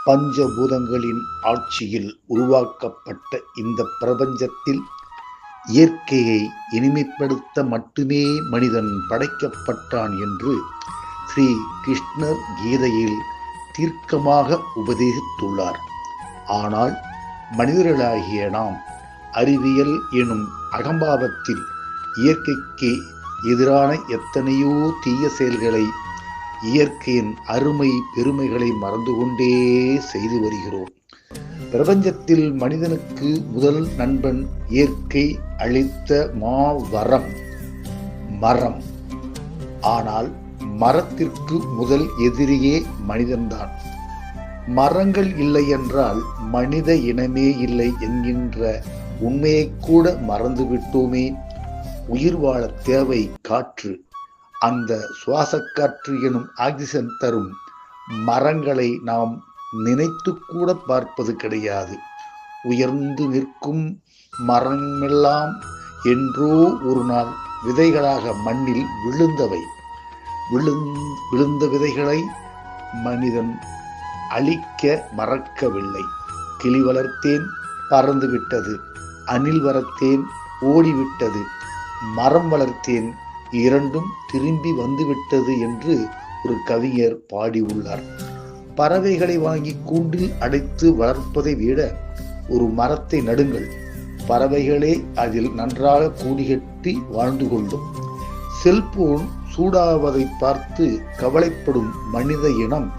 பஞ்சபூதங்களின் ஆட்சியில் உருவாக்கப்பட்ட இந்த பிரபஞ்சத்தில் இயற்கையை இனிமைப்படுத்த மட்டுமே மனிதன் படைக்கப்பட்டான் என்று ஸ்ரீ கிருஷ்ணர் கீதையில் தீர்க்கமாக உபதேசித்துள்ளார். ஆனால் மனிதர்களாகிய நாம் அறிவியல் எனும் அகம்பாவத்தில் இயற்கைக்கு எதிரான எத்தனையோ தீய செயல்களை, இயற்கையின் அருமை பெருமைகளை மறந்து கொண்டே செய்து வருகிறோம். பிரபஞ்சத்தில் மனிதனுக்கு முதல் நண்பன் இயற்கை அளித்த மாவரம் மரம். ஆனால் மரத்திற்கு முதல் எதிரியே மனிதன்தான். மரங்கள் இல்லை என்றால் மனித இனமே இல்லை என்கின்ற உண்மையை கூட மறந்துவிட்டோமே. உயிர் வாழ தேவை காற்று. அந்த சுவாசக்காற்று எனும் ஆக்சிஜன் தரும் மரங்களை நாம் நினைத்து கூட பார்ப்பது கிடையாது. உயர்ந்து நிற்கும் மரமெல்லாம் என்றோ ஒரு நாள் விதைகளாக மண்ணில் விழுந்தவை. விழுந்த விதைகளை மனிதன் அழிக்க மறக்கவில்லை. கிளி வளர்த்தேன் பறந்து விட்டது, அணில் வளர்த்தேன் ஓடிவிட்டது, மரம் வளர்த்தேன் இரண்டும் திரும்பி வந்துவிட்டது என்று ஒரு கவிஞர் பாடியுள்ளார். பறவைகளை வாங்கி கூண்டில் அடைத்து வளர்ப்பதை விட ஒரு மரத்தை நடுங்கள். பறவைகளே அதில் நன்றாக கூடிகட்டி வாழ்ந்து கொள்ளும். செல்போன் சூடாவதை பார்த்து கவலைப்படும் மனித இனம்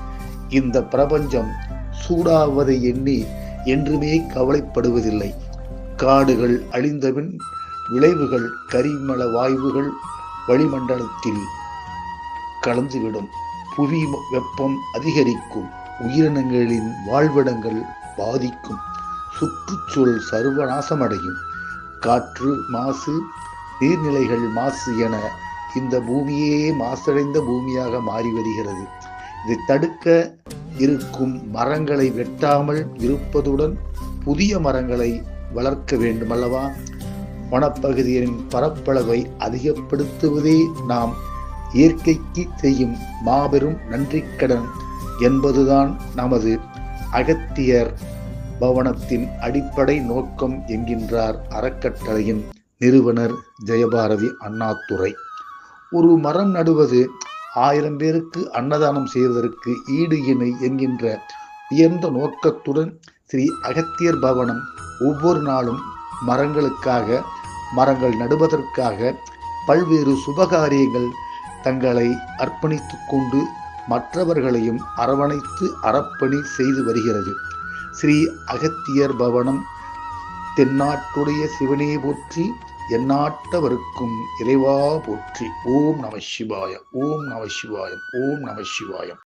இந்த பிரபஞ்சம் சூடாவதை எண்ணி என்றுமே கவலைப்படுவதில்லை. காடுகள் அழிந்தபின் விளைவுகள் கரிமல வாயுகள் வளிமண்டலத்தில் கலந்துவிடும். புவி வெப்பம் அதிகரிக்கும். உயிரினங்களின் வாழ்விடங்கள் பாதிக்கும். சுற்றுச்சூழல் சர்வநாசமடையும். காற்று மாசு, நீர்நிலைகள் மாசு என இந்த பூமியே மாசடைந்த பூமியாக மாறி வருகிறது. இதை தடுக்க இருக்கும் மரங்களை வெட்டாமல் இருப்பதுடன் புதிய மரங்களை வளர்க்க வேண்டுமல்லவா? வனப்பகுதியின் பரப்பளவை அதிகப்படுத்துவதே நாம் இயற்கைக்கு செய்யும் மாபெரும் நன்றிக்கடன் என்பதுதான் நமது அகத்தியர் பவனத்தின் அடிப்படை நோக்கம் என்கின்றார் அறக்கட்டளையின் நிறுவனர் ஜெயபாரதி அண்ணாதுரை. ஒரு மரம் நடுவது 1000 பேருக்கு அன்னதானம் செய்வதற்கு ஈடு இணை என்கின்ற உயர்ந்த நோக்கத்துடன் ஸ்ரீ அகத்தியர் பவனம் ஒவ்வொரு நாளும் மரங்கள் நடுவதற்காக பல்வேறு சுபகாரியங்கள் தங்களை அர்ப்பணித்து கொண்டு மற்றவர்களையும் அரவணைத்து அறப்பணி செய்து வருகிறது. ஸ்ரீ அகத்தியர் பவனம் தென்னாட்டுடைய சிவனே போற்றி, எந்நாட்டவருக்கும் இறைவா போற்றி. ஓம் நம சிவாய, ஓம் நம சிவாயம், ஓம் நம சிவாயம்.